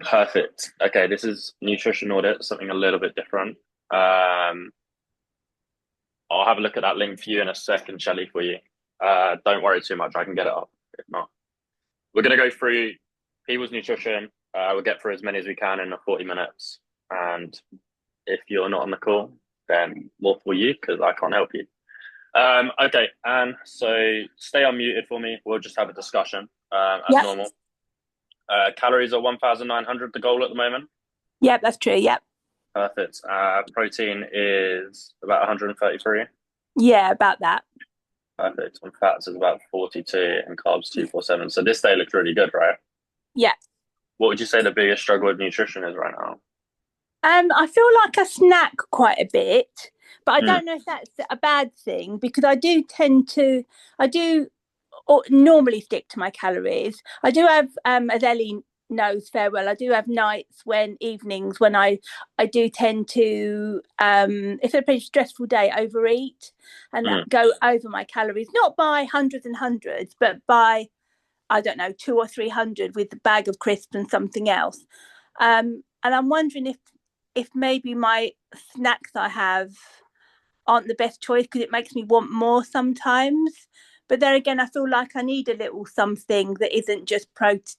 Perfect. Okay, this is nutrition audit, something a little bit different. Um, I'll have a look at that link for you in a second, Shelly, for you. Don't worry too much. I can get it up if not. We're going to go through people's nutrition. We'll get through as many as we can in the 40 minutes. And if you're not on the call, then more for you because I can't help you. Okay, and so stay unmuted for me. We'll just have a discussion as Yep. normal. Calories are 1,900, the goal at the moment. Yep, that's true. Yep. Perfect. Protein is about 133. Yeah, about that. Perfect. And fats is about 42 and carbs 247. So this day looks really good, right? Yeah. What would you say the biggest struggle with nutrition is right now? I feel like I snack quite a bit, but I Mm, don't know if that's a bad thing because I do normally stick to my calories. I do have, as Ellie knows fair well, I do have nights evenings when I do tend to, if it's a pretty stressful day, overeat and mm. go over my calories, not by hundreds and hundreds, but by, I don't know, 200 or 300 with a bag of crisps and something else. And I'm wondering if maybe my snacks I have aren't the best choice because it makes me want more sometimes. But there again, I feel like I need a little something that isn't just protein.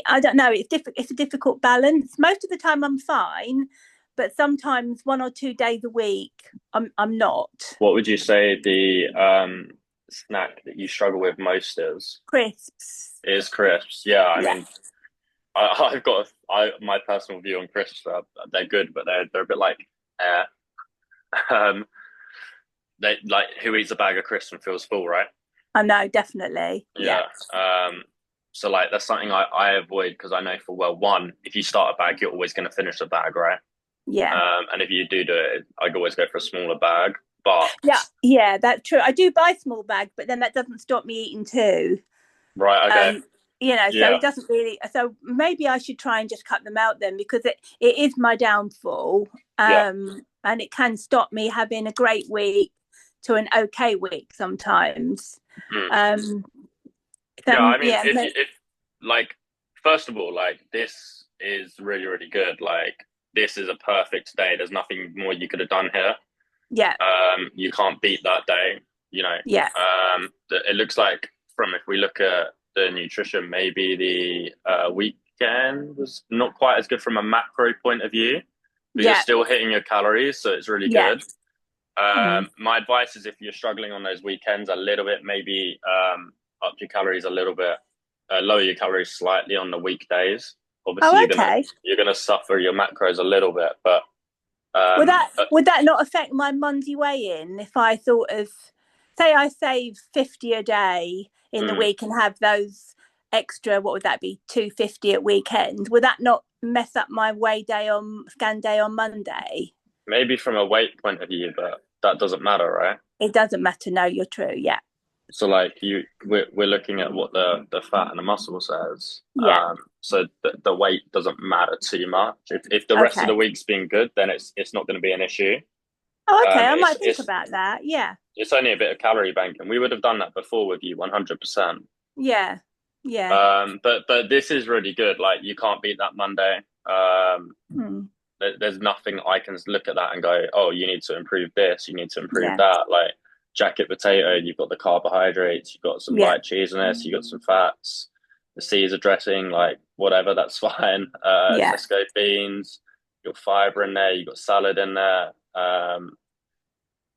I don't know. It's a difficult balance. Most of the time, I'm fine, but sometimes 1 or 2 days a week, I'm not. What would you say the snack that you struggle with most is? Crisps. Is crisps. Yeah, I Yeah. mean, I've got my personal view on crisps. They're good, but they're a bit like air. Um, they like who eats a bag of crisps and feels full, right? I know, definitely. Yeah. Yeah. So like that's something I avoid because I know for well, one, if you start a bag, you're always going to finish the bag, right? Yeah. And if you do it, I'd always go for a smaller bag. But Yeah. Yeah, that's true. I do buy small bags, but then that doesn't stop me eating too. right, okay, um so yeah, it doesn't really, so maybe I should try and just cut them out then because it is my downfall. yeah, And it can stop me having a great week to an okay week sometimes. mm. um Yeah. I mean, yeah. if like first of all, like this is really really good. Like this is a perfect day. There's nothing more you could have done here. Yeah. You can't beat that day. You know, Yeah. it looks like from if we look at the nutrition, maybe the weekend was not quite as good from a macro point of view, but you're Yeah. still hitting your calories, so it's really Yeah. good. Mm. My advice is if you're struggling on those weekends a little bit, maybe up your calories a little bit, lower your calories slightly on the weekdays. Obviously, Oh, okay. you're gonna suffer your macros a little bit, but Would um, that uh, would that not affect my Monday weigh-in if I thought of, say, I save 50 a day in the mm, week and have those extra, what would that be, 250 at weekend? Would that not mess up my weigh day on scan day on Monday? maybe from a weight point of view, but that doesn't matter, right? It doesn't matter. No, you're true. Yeah. So like we're looking at what the fat and the muscle says. Yeah. So the weight doesn't matter too much. If the rest of the Okay. week's been good, then it's not going to be an issue. Oh, okay. I It's might think about that. Yeah. it's only a bit of calorie banking. We would have done that before with you, 100%. Yeah. Yeah. But this is really good. Like you can't beat that Monday. Hmm. There's nothing I can look at that and go, oh, you need to improve this, you need to improve Yeah. that. Like jacket potato, you've got the carbohydrates, you've got some Yeah. light cheese in this, you've got some fats, the Caesar dressing, like whatever, that's fine. Yeah. Tesco beans, you've got fiber in there, you've got salad in there.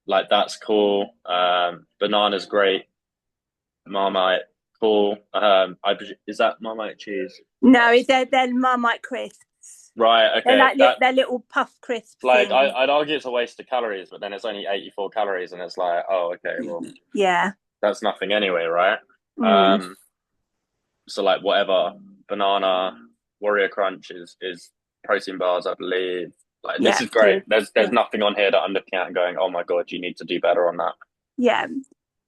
Like that's cool. Banana's great. Marmite, cool. Is that Marmite cheese? No, they're Marmite crisps. Right. They're Okay. That they're little puff crisp like things. I'd argue it's a waste of calories, but then it's only 84 calories, and it's like, oh, okay, well, Yeah. that's nothing anyway, right? Mm. Um, so like whatever, banana, Warrior Crunch is protein bars, I believe. Like this Yeah. is great. True. There's Yeah. nothing on here that I'm looking at and going, oh my god, you need to do better on that. Yeah.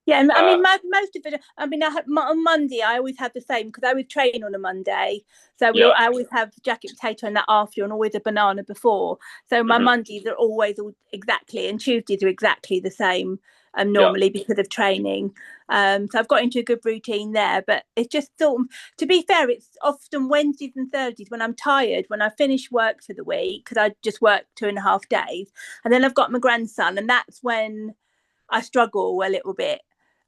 Yeah, and I Uh, mean, most of it. I mean, on Monday, I always have the same because I would train on a Monday. So yeah. I always have jacket potato and that after, and always a banana before. So my Hmm. Mondays are always all exactly, and Tuesdays are exactly the same. Yeah, normally because of training. So I've got into a good routine there, but it's just sort of, to be fair, it's often Wednesdays and Thursdays when I'm tired, when I finish work for the week, because I just work 2.5 days, and then I've got my grandson, and that's when I struggle a little bit.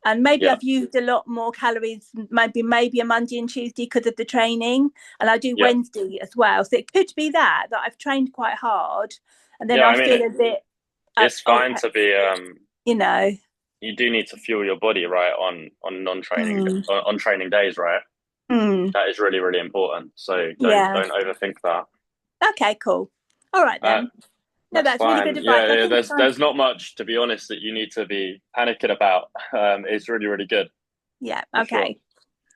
And maybe yeah, I've used a lot more calories, maybe a Monday and Tuesday because of the training, and I do yeah, Wednesday as well. So it could be that I've trained quite hard, and then yeah. I I mean, feel a bit, it's oh, fine to be. you know, You do need to fuel your body, right, on non-training mm, on training days, right? mm, That is really, really important. So yeah. don't overthink that. Okay, cool. All right Uh, then. No, that's that's really fine. good advice. Yeah, I yeah. think There's not much, to be honest, that you need to be panicking about. It's really, really good yeah. for sure. Okay.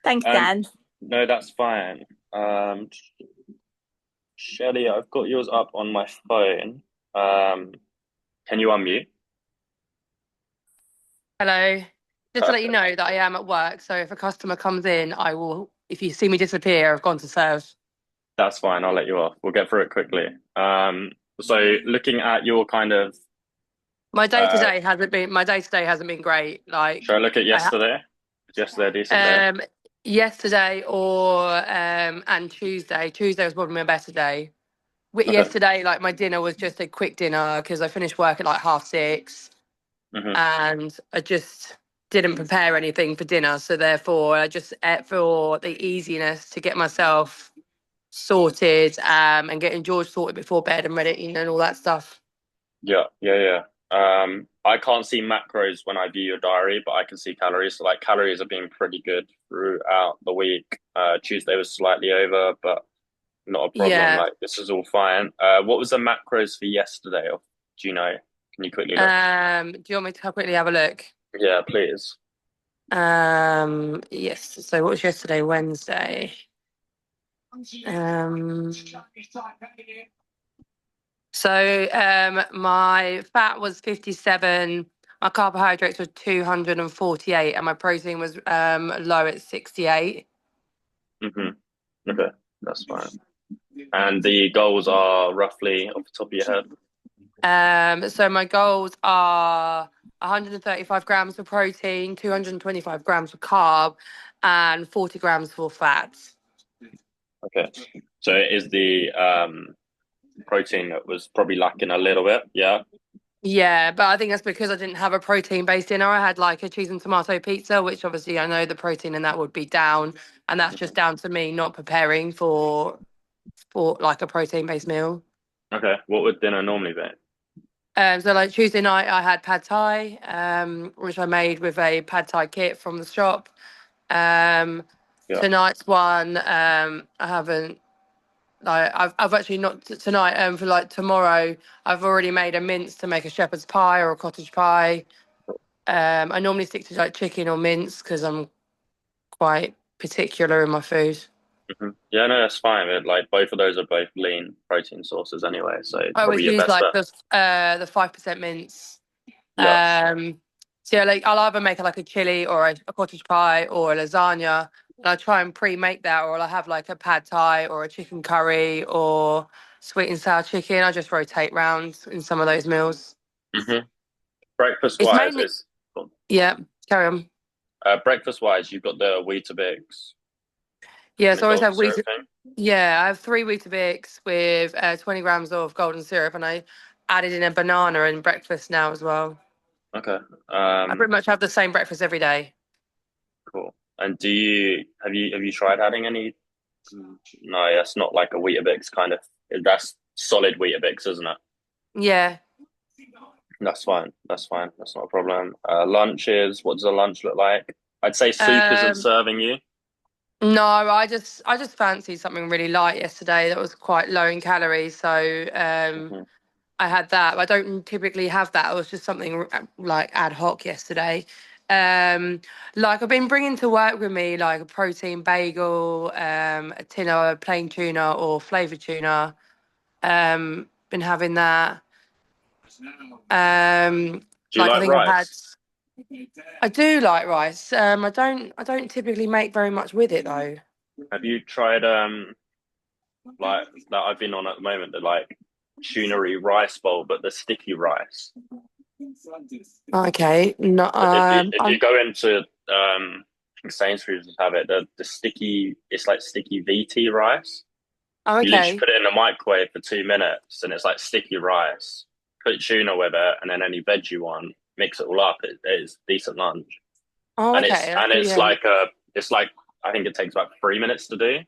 Thanks, Um, Dan. no, that's fine. Shelly, I've got yours up on my phone. Um, can you unmute? Hello. Just to let you Perfect. know that I am at work, so if a customer comes in, I will, if you see me disappear, I've gone to serve. That's fine. I'll let you off. We'll get through it quickly. So looking at your kind of, uh, My day to day hasn't been great. should I look at I yesterday? Is yesterday a decent day? um yesterday or and Tuesday. Tuesday was probably my better day. Okay. Yesterday, like my dinner was just a quick dinner because I finished work at like 6:30, Hmm. and I just didn't prepare anything for dinner. So therefore, I just ate for the easiness to get myself sorted, and getting George sorted before bed and ready, and all that stuff. Yeah, yeah, yeah. I can't see macros when I view your diary, but I can see calories. So like calories have been pretty good throughout the week. Tuesday was slightly over, but not a problem. Yeah. Like this is all fine. What was the macros for yesterday? Or do you know? Can you quickly look? Do you want me to quickly have a look? Yeah, please. Yes. So what was yesterday? Wednesday. Um, my fat was 57, my carbohydrates were 248, and my protein was low at 68. Hmm. Okay, that's fine. And the goals are roughly off the top of your head. So my goals are 135 grams for protein, 225 grams for carb, and 40 grams for fats. Okay. So it is the protein that was probably lacking a little bit. Yeah. Yeah, but I think that's because I didn't have a protein-based dinner. I had like a cheese and tomato pizza, which obviously I know the protein in that would be down, and that's just down to me not preparing for like a protein-based meal. Okay. What would dinner normally be? So like Tuesday night, I had pad thai, which I made with a pad thai kit from the shop. Um, Yeah. Tonight's one, I haven't. I've actually not tonight. For like tomorrow, I've already made a mince to make a shepherd's pie or a cottage pie. I normally stick to like chicken or mince because I'm quite particular in my food. Hmm. Yeah, no, that's fine. Like both of those are both lean protein sources anyway, so I probably always your use best like bet. the 5% mince. Yeah. So yeah, like I'll either make like a chili or a cottage pie or a lasagna, and I try and pre-make that, or I'll have like a pad thai or a chicken curry or sweet and sour chicken. I just rotate round in some of those meals. Hmm. Breakfast It's wise mainly is Yeah. Carry on. breakfast wise, you've got the Weetabix Yeah, and the so I always golden have wheat. syrup thing. Yeah, I have three Weetabix with 20 grams of golden syrup, and I added in a banana in breakfast now as well. Okay. I pretty much have the same breakfast every day. Cool. And do you have you tried adding any? No, that's not like a Weetabix kind of. That's solid Weetabix, isn't it? Yeah. That's fine. That's fine. That's not a problem. Lunches. What does a lunch look like? I'd say soup isn't Um, serving you. no, I just fancied something really light yesterday that was quite low in calories. So Hmm. I had that. I don't typically have that. It was just something like ad hoc yesterday. Um, like I've been bringing to work with me like a protein bagel, a tin of plain tuna or flavored tuna. Been having that. Um, Do you like I like think I've had. rice? I do like rice. I don't typically make very much with it though. Have you tried like that I've been on at the moment, the like tunery rice bowl, but the sticky rice? Okay. No, If you go into I think Sainsbury's have it, the sticky, it's like sticky VT rice. You literally okay. put it in the microwave for 2 minutes and it's like sticky rice. Put tuna with it and then any veg you want, mix it all up. It's decent lunch. Oh, And okay. it's Yeah. like I think it takes about 3 minutes to do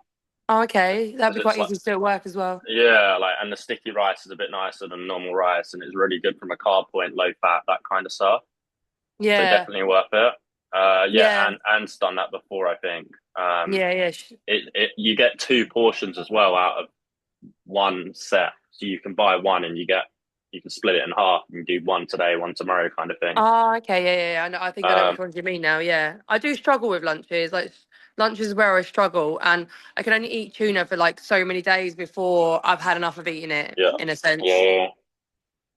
Oh, okay. That'd because be it's quite like easy to do at work as well. yeah, like and the sticky rice is a bit nicer than normal rice and it's really good from a carb point, low fat, that kind of stuff. So Yeah. definitely worth it. Yeah, Yeah. and done that before, I think. Yeah. Yeah. It you get two portions as well out of one set, so you can buy one and you can split it in half and do one today, one tomorrow, kind of thing. Oh, okay. Yeah. Yeah. Yeah. I know, I think I know Um, which ones you mean now. Yeah. I do struggle with lunches. Like lunches is where I struggle, and I can only eat tuna for like so many days before I've had enough of eating it. yeah, In a yeah, sense. yeah,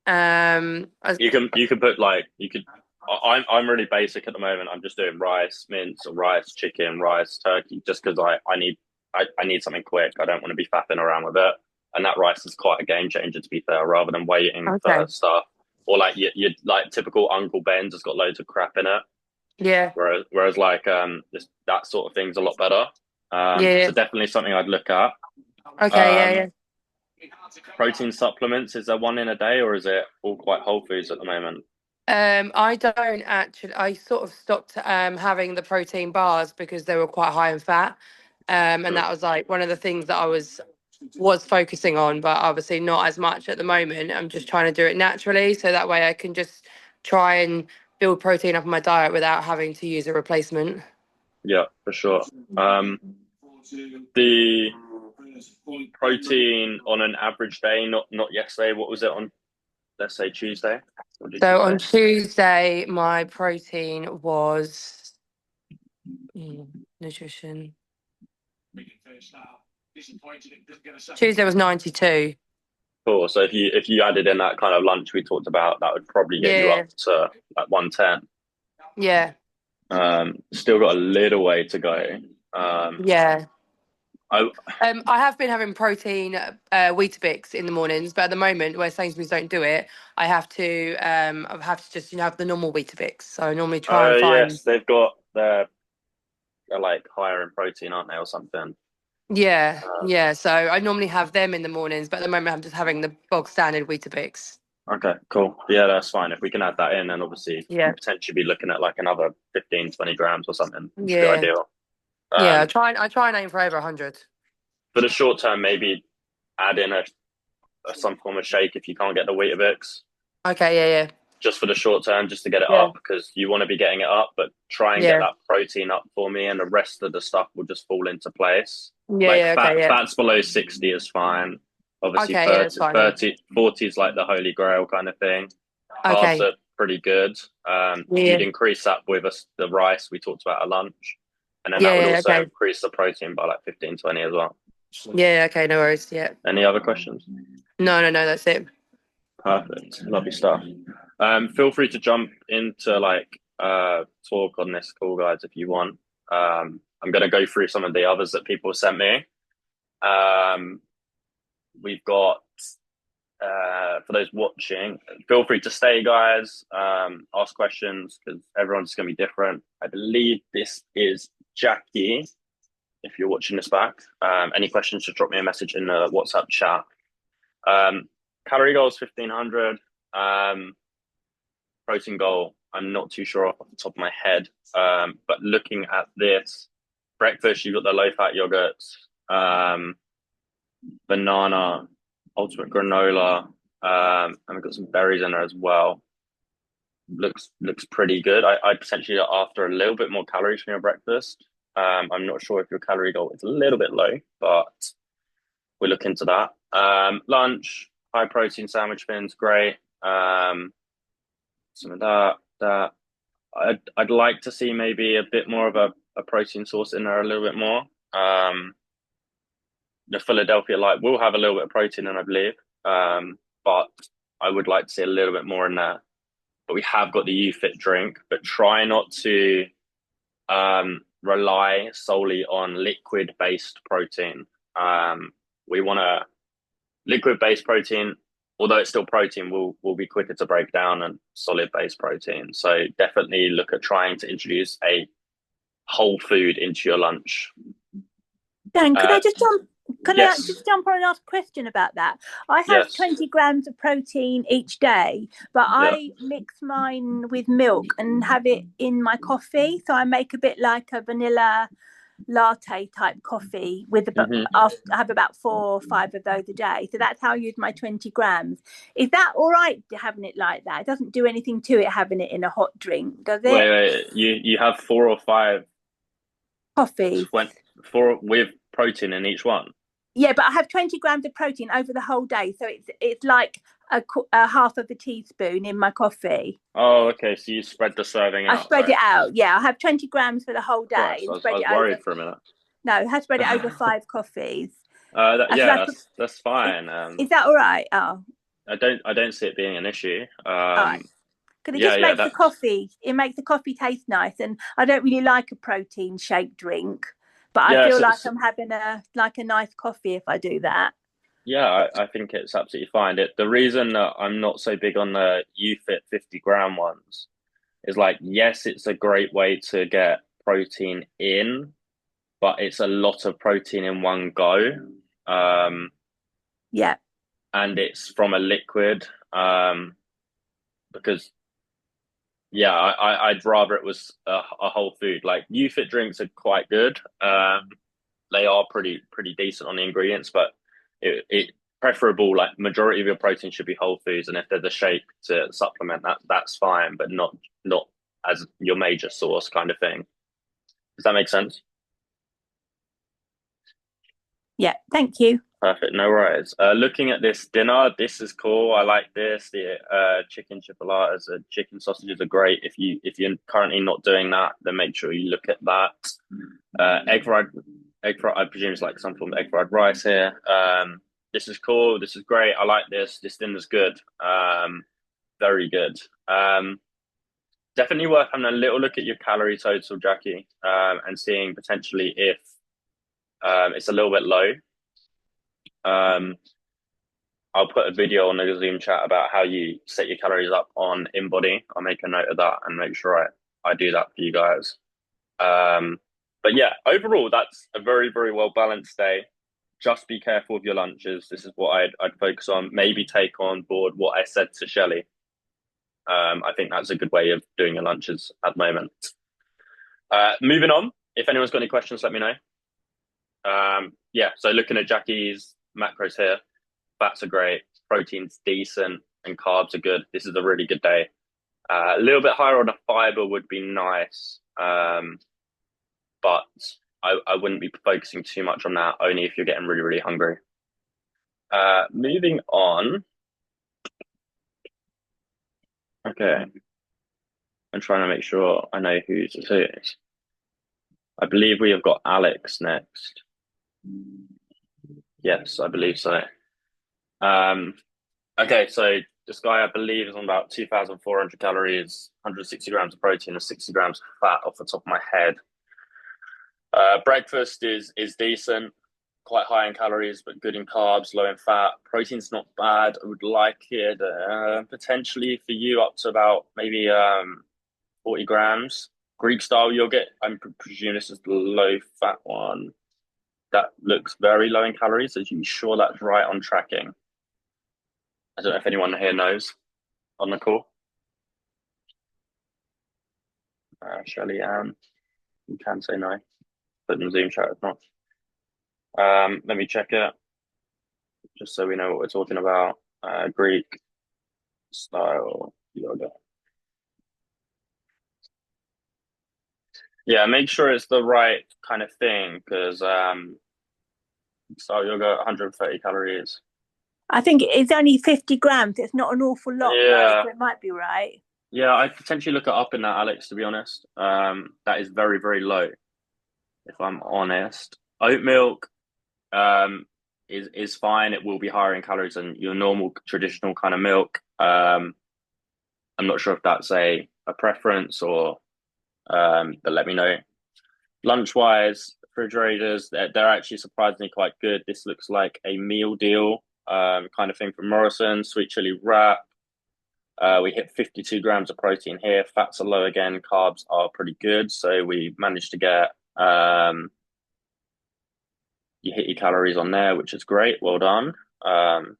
yeah. As, You can put like you could. I'm really basic at the moment. I'm just doing rice, mince, or rice, chicken, rice, turkey, just because I need something quick. I don't want to be faffing around with it. And that rice is quite a game changer, to be fair, rather than waiting for okay. stuff. Or like you like typical Uncle Ben's has got loads of crap in it. Yeah. Whereas like this that sort of thing's a lot better. Yeah. So definitely something I'd look at. Okay. Yeah. Um, Yeah. protein supplements, is there one in a day or is it all quite whole foods at the moment? I don't actually. I sort of stopped having the protein bars because they were quite high in fat, and Mm, that was like one of the things that I was focusing on, but obviously not as much at the moment. I'm just trying to do it naturally, so that way I can just try and build protein up in my diet without having to use a replacement. yeah, for sure. Um, the protein on an average day, not yesterday. What was it on? Let's say Tuesday. What did you So on say? Tuesday, my protein was nutrition. Tuesday was 92. Cool. So if you added in that kind of lunch we talked about, that would probably get you Yeah, up to like 110. yeah, Still got a little way to go. Um, yeah. I I have been having protein Weetabix in the mornings, but at the moment, where Sainsbury's don't do it, I have to just have the normal Weetabix. So I normally try and find yes, they're like higher in protein, aren't they, or something? yeah, Uh, yeah. So I normally have them in the mornings, but at the moment I'm just having the bog standard Weetabix. okay, cool. Yeah, that's fine. If we can add that in, then obviously Yeah, potentially be looking at like another 15, 20 grams or something, which would be yeah, ideal. yeah. Um, I try and aim for over 100. for the short term, maybe add in a some form of shake if you can't get the Weetabix, Okay, yeah, just for the short term, just to get it yeah, up because you want to be getting it up, but try and get yeah, that protein up for me, and the rest of the stuff will just fall into place. yeah, Like yeah. Okay, yeah, fats below 60 is fine. Obviously, okay, yeah. That's fine. Yeah. 40 is like the holy grail kind of thing. Carbs Okay, are pretty good. You'd yeah, increase that with the rice we talked about at lunch, and then that would yeah, yeah. also Okay, increase the protein by like 15, 20 as well. yeah, okay. No worries. Yeah. Any other questions? No, no, no. That's it. Perfect. Lovely stuff. Feel free to jump into like talk on this call, guys, if you want. I'm gonna go through some of the others that people sent me. Um, we've got for those watching, feel free to stay, guys. Ask questions because everyone's gonna be different. I believe this is Jackie. If you're watching this back, any questions, just drop me a message in the WhatsApp chat. Um, calorie goal is 1500. Protein goal, I'm not too sure off the top of my head. But looking at this, breakfast, you've got the low fat yogurts, banana, ultimate granola, and we've got some berries in there as well. Looks pretty good. I potentially are after a little bit more calories from your breakfast. I'm not sure if your calorie goal is a little bit low, but we'll look into that. Lunch, high protein sandwich thins, great. Some of that. I'd like to see maybe a bit more of a protein source in there a little bit more. Um, the Philadelphia Light will have a little bit of protein in, I believe. But I would like to see a little bit more in there. But we have got the UFit drink, but try not to rely solely on liquid based protein. We want a liquid based protein. although it's still protein, will be quicker to break down than solid base protein. So definitely look at trying to introduce a whole food into your lunch. Dan, Uh, can I yes, just jump on and ask a question about that? I have yes, 20 grams of protein each day, but yeah. I mix mine with milk and have it in my coffee. So I make a bit like a vanilla latte type coffee with Hmm. I have about 4 or 5 of those a day. So that's how I use my 20 grams. Is that all right having it like that? It doesn't do anything to it having it in a hot drink, does it? Wait. You have 4 or 5 Coffees. 20, four with protein in each one. Yeah, but I have 20 grams of protein over the whole day. So it's like a half of a teaspoon in my coffee. Oh, okay. So you spread the serving I out, spread right? it out. Yeah, I have 20 grams for the whole day Christ, and I spread was it over. worried for a minute. No, I have spread it over 5 coffees. Because Yeah, I that's fine. is that all right? Oh, I don't see it being an issue. all right. Because it Yeah, just yeah, makes the that's coffee. It makes the coffee taste nice, and I don't really like a protein shake drink, but I yeah, feel like I'm having a nice coffee if I do that. yeah. I think it's absolutely fine. The reason that I'm not so big on the UFit 50 gram ones is like, yes, it's a great way to get protein in, but it's a lot of protein in one go. Um, Yeah, and it's from a liquid. Because yeah, I'd rather it was a whole food. Like UFit drinks are quite good. They are pretty decent on the ingredients, but it preferable like majority of your protein should be whole foods, and if there's a shake to supplement that, that's fine, but not as your major source kind of thing. Does that make sense? yeah. Thank you. Perfect, no worries. Looking at this dinner, this is cool. I like this. The chicken chipolatas, chicken sausages are great. If you're currently not doing that, then make sure you look at that. Egg fried. I presume it's like some form of egg fried rice here. This is cool. This is great. I like this. This dinner's good. Very good. Definitely worth having a little look at your calorie total, Jackie, and seeing potentially if it's a little bit low. Um, I'll put a video on the Zoom chat about how you set your calories up on InBody. I'll make a note of that and make sure I do that for you guys. But yeah, overall, that's a very well balanced day. Just be careful with your lunches. This is what I'd focus on. Maybe take on board what I said to Shelley. I think that's a good way of doing your lunches at the moment. Moving on. If anyone's got any questions, let me know. Yeah, so looking at Jackie's macros here, fats are great, protein's decent, and carbs are good. This is a really good day. A little bit higher on the fiber would be nice, but I wouldn't be focusing too much on that, only if you're getting really hungry. Moving on. Okay, I'm trying to make sure I know who's who. I believe we have got Alex next. Yes, I believe so. Um, okay, so this guy, I believe, is on about 2,400 calories, 160 grams of protein, and 60 grams of fat off the top of my head. Breakfast is decent, quite high in calories, but good in carbs, low in fat. Protein's not bad. I would like it potentially for you up to about maybe 40 grams. Greek style yogurt, I'm presuming this is the low fat one. That looks very low in calories. Are you sure that's right on tracking? I don't know if anyone here knows on the call. Shelley, you can say no. Put in the Zoom chat if not. Let me check it just so we know what we're talking about. Greek style yoga. Yeah, make sure it's the right kind of thing because style yoga 130 calories. I think it's only 50 grams. It's not an awful lot though, Yeah, so it might be right. yeah, I'd potentially look it up in that, Alex, to be honest. That is very low, if I'm honest. Oat milk is fine. It will be higher in calories than your normal traditional kind of milk. I'm not sure if that's a preference or but let me know. Lunch wise, refrigerators they're actually surprisingly quite good. This looks like a meal deal. kind of thing from Morrison. Sweet chili wrap. We hit 52 grams of protein here. Fats are low again. Carbs are pretty good. So we managed to get, you hit your calories on there, which is great. Well done. And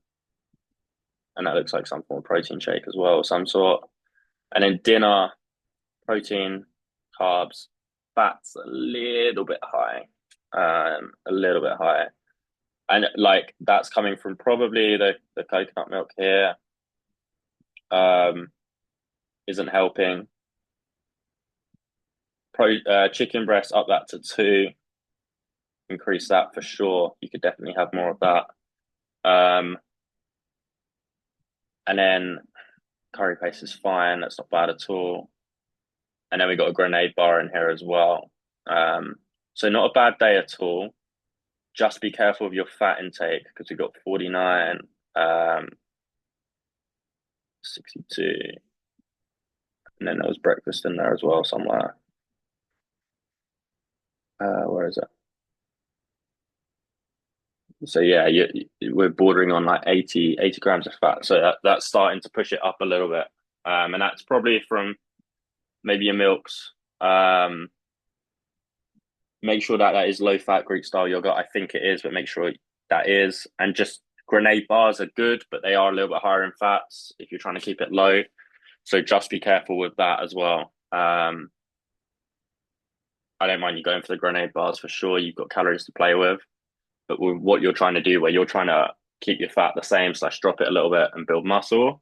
that looks like some form of protein shake as well, some sort. And then dinner, protein, carbs, fats a little bit high. A little bit high. And like that's coming from probably the coconut milk here. Isn't helping. Chicken breast up that to 2. Increase that for sure. You could definitely have more of that. And then curry paste is fine. That's not bad at all. And then we got a grenade bar in here as well. So not a bad day at all. Just be careful of your fat intake because we got 49, 62. And then there was breakfast in there as well somewhere. Where is it? So yeah, we're bordering on like 80 grams of fat. So that's starting to push it up a little bit. And that's probably from maybe your milks. Make sure that is low fat Greek style yogurt. I think it is, but make sure that is. And just grenade bars are good, but they are a little bit higher in fats if you're trying to keep it low. So just be careful with that as well. I don't mind you going for the grenade bars for sure. You've got calories to play with. But with what you're trying to do, where you're trying to keep your fat the same / drop it a little bit and build muscle,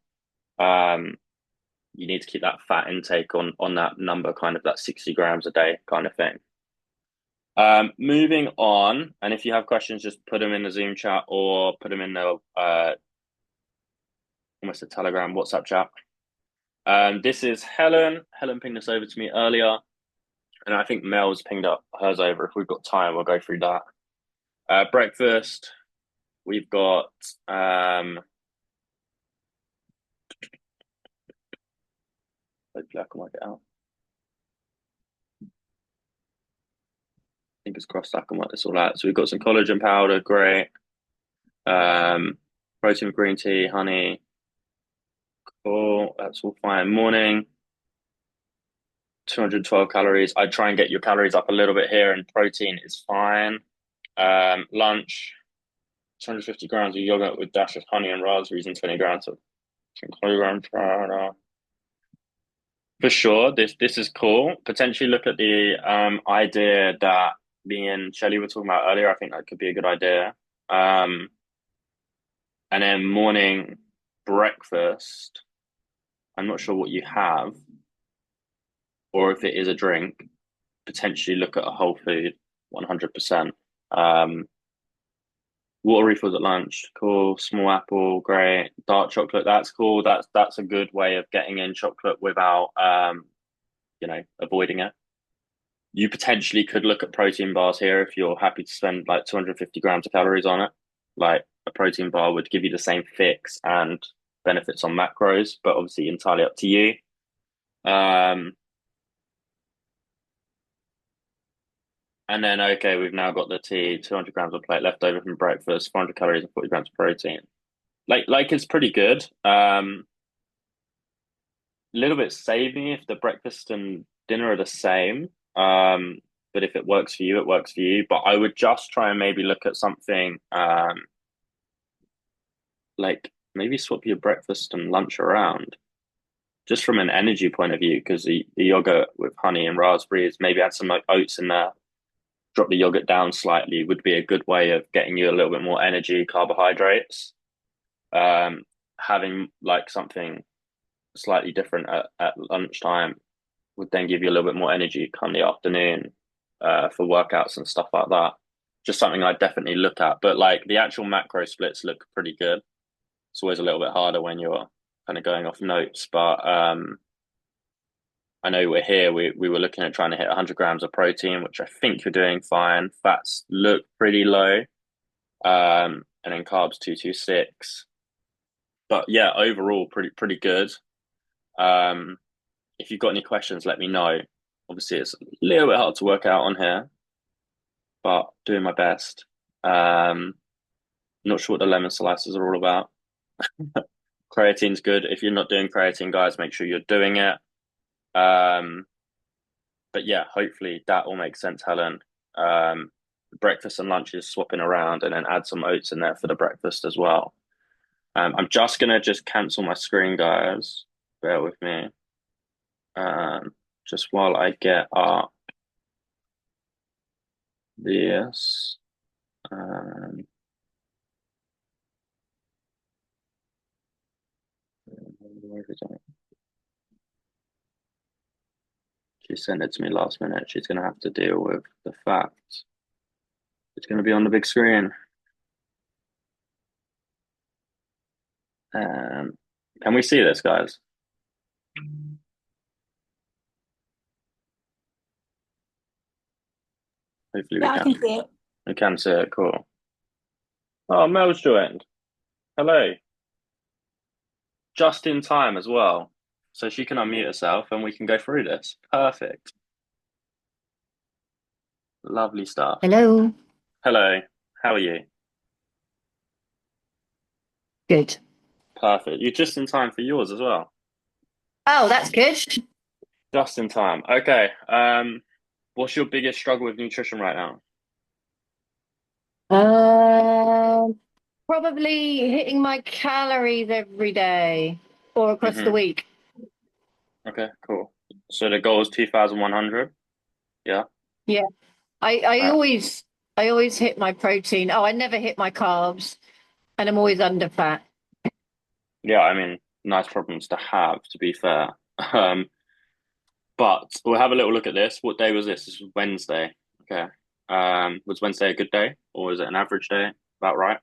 you need to keep that fat intake on that number, kind of that 60 grams a day kind of thing. Moving on, and if you have questions, just put them in the Zoom chat or put them in the almost a Telegram, WhatsApp chat. This is Helen. Helen pinged this over to me earlier, and I think Mel's pinged up hers over. If we've got time, we'll go through that. Breakfast, we've got hopefully I can work it out. Fingers crossed I can work this all out. So we've got some collagen powder, great. Protein green tea, honey. Cool, that's all fine. Morning, 212 calories. I'd try and get your calories up a little bit here, and protein is fine. Lunch, 250 grams of yogurt with dash of honey and raspberries and 20 grams of powder. For sure, this is cool. Potentially look at the idea that me and Shelley were talking about earlier. I think that could be a good idea. And then morning breakfast, I'm not sure what you have, or if it is a drink, potentially look at a whole food, 100%. Water refills at lunch, cool. Small apple, great. Dark chocolate, that's cool. That's a good way of getting in chocolate without, avoiding it. You potentially could look at protein bars here if you're happy to spend like 250 grams of calories on it. Like a protein bar would give you the same fix and benefits on macros, but obviously entirely up to you. And then, okay, we've now got the tea, 200 grams of plate left over from breakfast, 400 calories and 40 grams of protein. Like it's pretty good. A little bit saving if the breakfast and dinner are the same. But if it works for you, it works for you. But I would just try and maybe look at something like maybe swap your breakfast and lunch around, just from an energy point of view, because the yogurt with honey and raspberries, maybe add some like oats in there. Drop the yogurt down slightly would be a good way of getting you a little bit more energy, carbohydrates. Having like something slightly different at lunchtime would then give you a little bit more energy come the afternoon for workouts and stuff like that. Just something I'd definitely look at. But like the actual macro splits look pretty good. It's always a little bit harder when you're kind of going off notes, but I know we're here. We were looking at trying to hit 100 grams of protein, which I think you're doing fine. Fats look pretty low, and then carbs 226. But yeah, overall pretty good. If you've got any questions, let me know. Obviously, it's a little bit hard to work out on here, but doing my best. Not sure what the lemon slices are all about. Creatine's good. If you're not doing creatine, guys, make sure you're doing it. Um, but yeah, hopefully that all makes sense, Helen. Breakfast and lunch is swapping around, and then add some oats in there for the breakfast as well. I'm just gonna cancel my screen, guys. Bear with me. Just while I get up this. Um, where is it? She sent it to me last minute. She's gonna have to deal with the fact it's gonna be on the big screen. Um, can we see this, guys? Hopefully we Yeah, I can. can see it. We can see it. Cool. Oh, Mel's joined. Hello. Just in time as well. So she can unmute herself and we can go through this. Perfect. Lovely stuff. Hello. Hello. How are you? Good. Perfect. You're just in time for yours as well. Oh, that's good. Just in time. Okay. What's your biggest struggle with nutrition right now? Um, Probably hitting my calories every day or across the Hmm. week. Okay, cool. So the goal is 2,100. Yeah. Yeah. I Uh, always hit my protein. Oh, I never hit my carbs, and I'm always under fat. yeah, I mean, nice problems to have, to be fair. Um, but we'll have a little look at this. What day was this? This was Wednesday. Okay. Was Wednesday a good day or was it an average day? About right?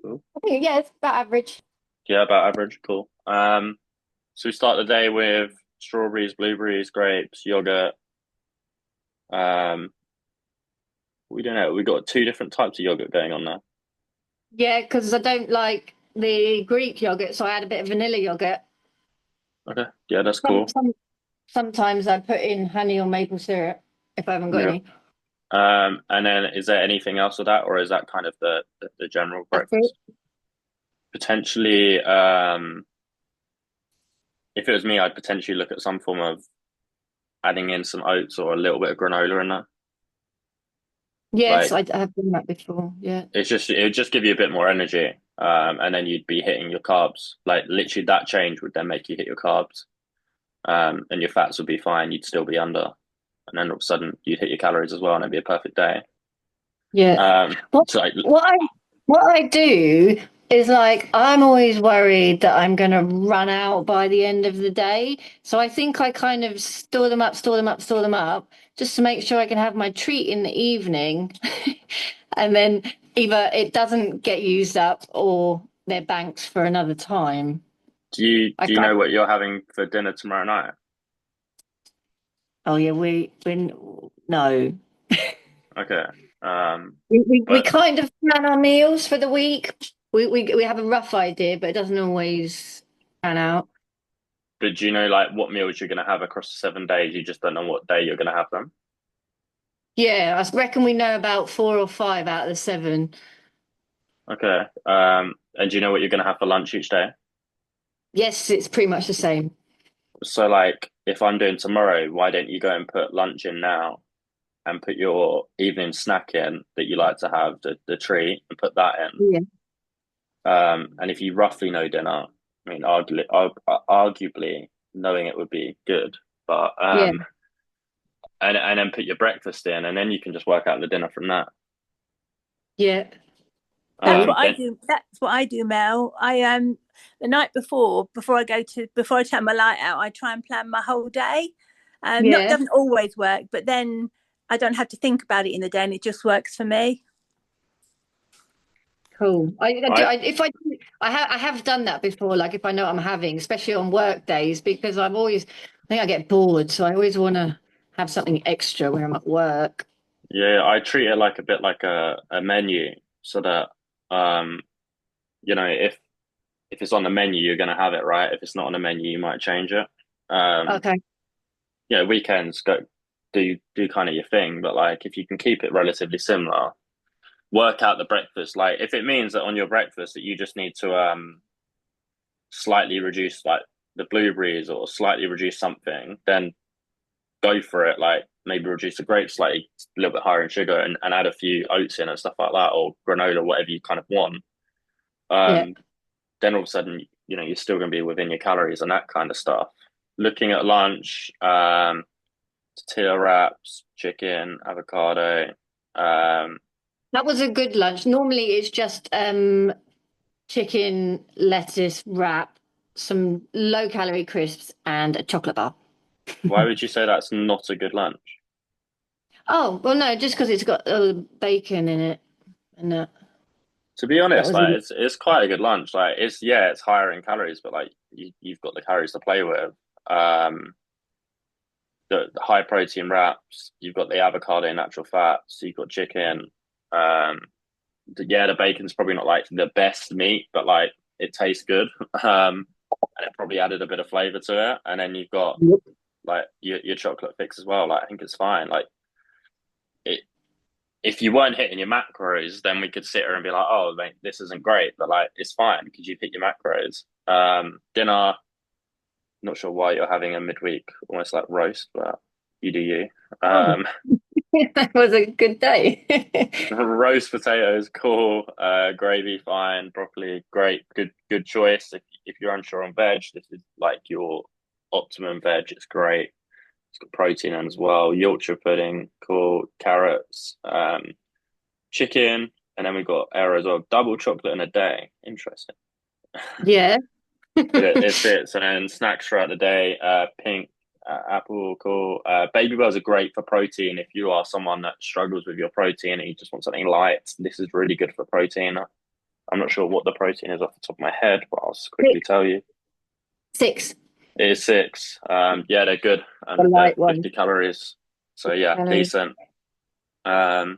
Cool. I think yeah, it's about average. Yeah, about average. Cool. So we start the day with strawberries, blueberries, grapes, yogurt. Um, we don't know. We got two different types of yogurt going on there. Yeah, because I don't like the Greek yogurt, so I add a bit of vanilla yogurt. Okay. Yeah, that's Some, cool. some, Sometimes I put in honey or maple syrup if I haven't got Yeah. any. And then is there anything else with that, or is that kind of the general That's it. breakfast? Potentially, if it was me, I'd potentially look at some form of adding in some oats or a little bit of granola in there. Yes, Like I have done that before. Yeah. it would just give you a bit more energy. And then you'd be hitting your carbs. Like literally that change would then make you hit your carbs. And your fats would be fine. You'd still be under. And then all of a sudden you'd hit your calories as well, and it'd be a perfect day. Yeah. Um, What so like, what I what I do is like I'm always worried that I'm gonna run out by the end of the day. So I think I kind of store them up, store them up, store them up, just to make sure I can have my treat in the evening. And then either it doesn't get used up or they're banked for another time. do you I know what you're having for dinner tomorrow night? oh yeah, we no. Okay. We But kind of plan our meals for the week. We have a rough idea, but it doesn't always pan out. do you know like what meals you're gonna have across the 7 days? You just don't know what day you're gonna have them. Yeah, I reckon we know about 4 or 5 out of the 7. Okay. And do you know what you're gonna have for lunch each day? Yes, it's pretty much the same. So like if I'm doing tomorrow, why don't you go and put lunch in now and put your evening snack in that you like to have, the treat, and put that in. Yeah, And if you roughly know dinner, I mean, arguably knowing it would be good, but yeah, and then put your breakfast in, and then you can just work out the dinner from that. yeah. That's True. what I Then do. That's what I do, Mel. I the night before I turn my light out, I try and plan my whole day. Not Yeah, doesn't always work, but then I don't have to think about it in the day, and it just works for me. cool. I If I do, I have done that before. Like if I know what I'm having, especially on work days, because I think I get bored, so I always want to have something extra when I'm at work. yeah, I treat it like a bit like a menu, so that um if it's on the menu, you're gonna have it, right? If it's not on the menu, you might change it. Um, Okay. yeah, weekends go. do kind of your thing. But like if you can keep it relatively similar, work out the breakfast. Like if it means that on your breakfast that you just need to slightly reduce like the blueberries or slightly reduce something, then go for it. Like maybe reduce the grapes slightly, a little bit higher in sugar, and add a few oats in and stuff like that, or granola, whatever you kind of want. Yeah. Um, then all of a sudden, you're still going to be within your calories and that kind of stuff. Looking at lunch, tortilla wraps, chicken, avocado. That was a good lunch. Normally it's just chicken, lettuce wrap, some low calorie crisps, and a chocolate bar. Why would you say that's not a good lunch? Oh, well, no, just because it's got bacon in it. And To be that honest, was like it's quite a good lunch. Like it's higher in calories, but like you've got the calories to play with. Um, the high protein wraps, you've got the avocado natural fats, you've got chicken. Um, the bacon's probably not like the best meat, but like it tastes good. And it probably added a bit of flavor to it. And then you've got Yep. like your chocolate fix as well. Like I think it's fine. Like it, if you weren't hitting your macros, then we could sit here and be like, oh, mate, this isn't great, but like it's fine because you've hit your macros. Dinner, not sure why you're having a midweek almost like roast, but you do you. Oh, that was a good day. Roast potatoes, cool. Gravy, fine. Broccoli, great. Good choice. If you're unsure on veg, this is like your optimum veg. It's great. It's got protein in as well. Yorkshire pudding, cool. Carrots, chicken, and then we've got arrow as well. Double chocolate in a day. Interesting. Yeah. It fits. And then snacks throughout the day. Pink, apple, cool. Baby bells are great for protein. If you are someone that struggles with your protein and you just want something light, this is really good for protein. I'm not sure what the protein is off the top of my head, but I'll just quickly Six. tell you. Six. It is six. Yeah, they're good. The They're light one. 50 calories. So 50 yeah, calories. decent. I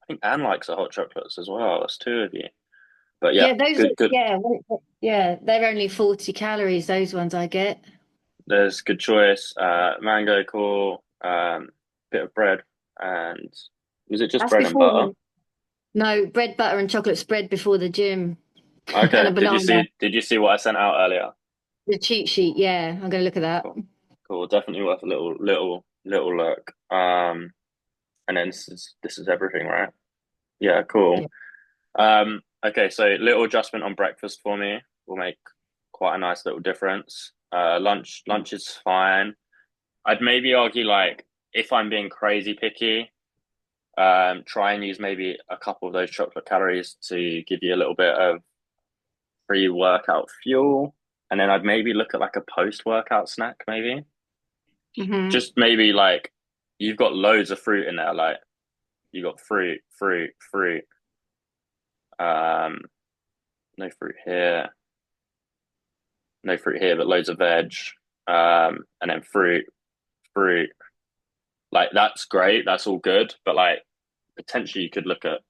think Anne likes the hot chocolates as well. That's two of you. But yeah, Yeah, those are, good. yeah, they're only 40 calories, those ones I get. There's good choice. Mango, cool. Bit of bread, and was it just That's bread and before butter? the, no, bread, butter, and chocolate spread before the gym. And Okay. a Did you banana. see? Did you see what I sent out earlier? The cheat sheet, yeah, I'm gonna look at that. Cool. Cool. Definitely worth a little look. And then this is everything, right? Yeah. Cool. Yeah. Okay. So little adjustment on breakfast for me will make quite a nice little difference. Lunch is fine. I'd maybe argue like if I'm being crazy picky, try and use maybe a couple of those chocolate calories to give you a little bit of pre-workout fuel. And then I'd maybe look at like a post-workout snack, maybe. Hmm. Just maybe like you've got loads of fruit in there, like you got fruit. Um, no fruit here, no fruit here, but loads of veg. And then fruit. Like that's great, that's all good, but like potentially you could look at,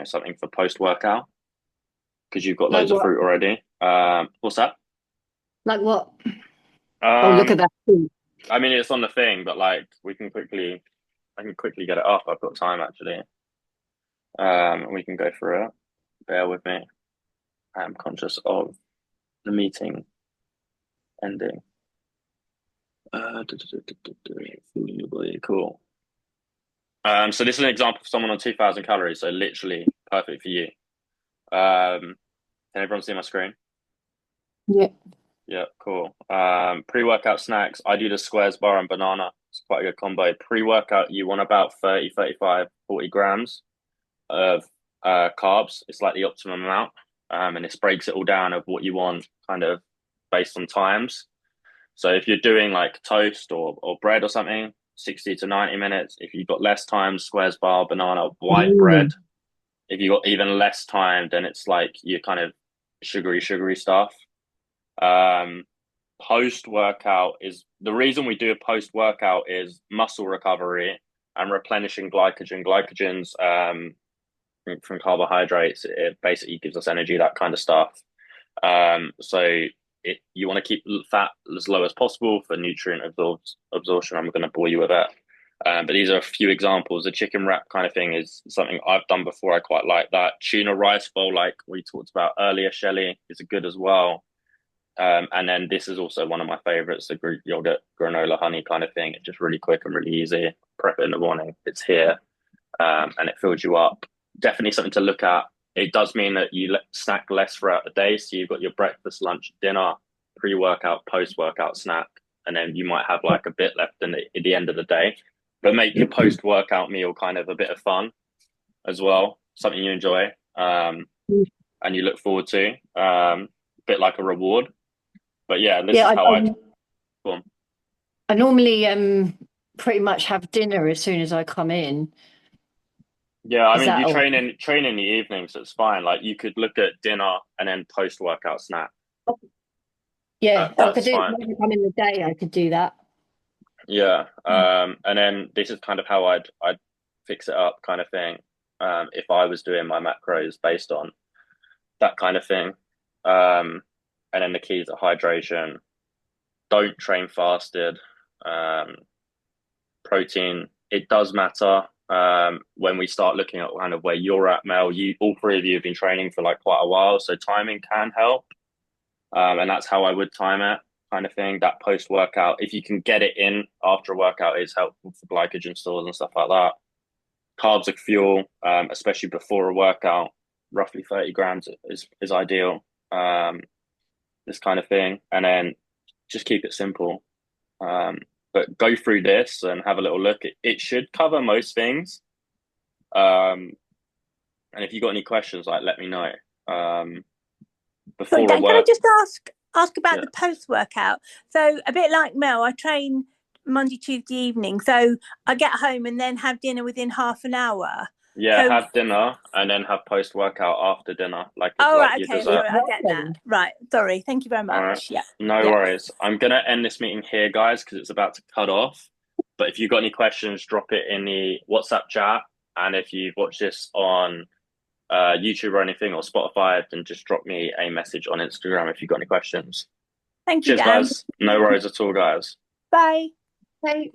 something for post-workout because you've got Like loads of what? fruit already. What's that? Like what? Oh, look Um, at that. I mean, it's on the thing, but like I can quickly get it up. I've got time actually. And we can go through it. Bear with me. I'm conscious of the meeting ending. Fueling your body, cool. So this is an example of someone on 2,000 calories, so literally perfect for you. Can everyone see my screen? Yeah. Yeah, cool. Pre-workout snacks. I do the squares bar and banana. It's quite a good combo. Pre-workout, you want about 30, 35, 40 grams of carbs. It's like the optimum amount. And this breaks it all down of what you want kind of based on times. So if you're doing like toast or bread or something, 60 to 90 minutes. If you've got less time, squares bar, banana, white bread. Mm. If you've got even less time, then it's like your kind of sugary stuff. Um, Post workout is the reason we do a post workout is muscle recovery and replenishing glycogen. Glycogen's from carbohydrates. It basically gives us energy, that kind of stuff. So you want to keep fat as low as possible for nutrient absorption. I'm going to bore you with that. But these are a few examples. The chicken wrap kind of thing is something I've done before. I quite like that. Tuna rice bowl, like we talked about earlier, Shelley, is good as well. And then this is also one of my favorites, the Greek yogurt granola honey kind of thing. It's just really quick and really easy. Prep it in the morning. It's here, and it fills you up. Definitely something to look at. It does mean that you snack less throughout the day. So you've got your breakfast, lunch, dinner, pre-workout, post-workout snack, and then you might have like a bit left at the end of the day. But make your post-workout meal kind of a bit of fun as well, something you enjoy, and you look forward to, a bit like a reward. But yeah, this is how I normally pretty much have dinner as soon as I come in. Yeah, I mean, you train in the evening, so it's fine. Like you could look at dinner and then post workout snack. Yeah, I could that's do fine. it when I come in the day. I could do that. Yeah, and then this is kind of how I'd fix it up, kind of thing. If I was doing my macros based on that kind of thing, and then the keys are hydration. Don't train fasted. Protein, it does matter. When we start looking at kind of where you're at, Mel, all three of you have been training for like quite a while, so timing can help. And that's how I would time it, kind of thing. That post workout, if you can get it in after a workout, is helpful for glycogen stores and stuff like that. Carbs are fuel, especially before a workout. Roughly 30 grams is ideal. This kind of thing, and then just keep it simple. But go through this and have a little look. It should cover most things. And if you got any questions, like let me know. Sorry, Dan, can I just ask about the post workout? So a bit like Mel, I train Monday, Tuesday evening. So I get home and then have dinner within half an hour. Yeah, so, have dinner and then have post workout after dinner. Right, okay, sorry, I get that. Right, sorry, thank you very much. Right. Yeah, no worries. I'm gonna end this meeting here, guys, because it's about to cut off. But if you've got any questions, drop it in the WhatsApp chat. And if you've watched this on YouTube or anything, or Spotify, then just drop me a message on Instagram if you've got any questions. Thank you, cheers, guys. No worries at all, guys. Bye. Bye.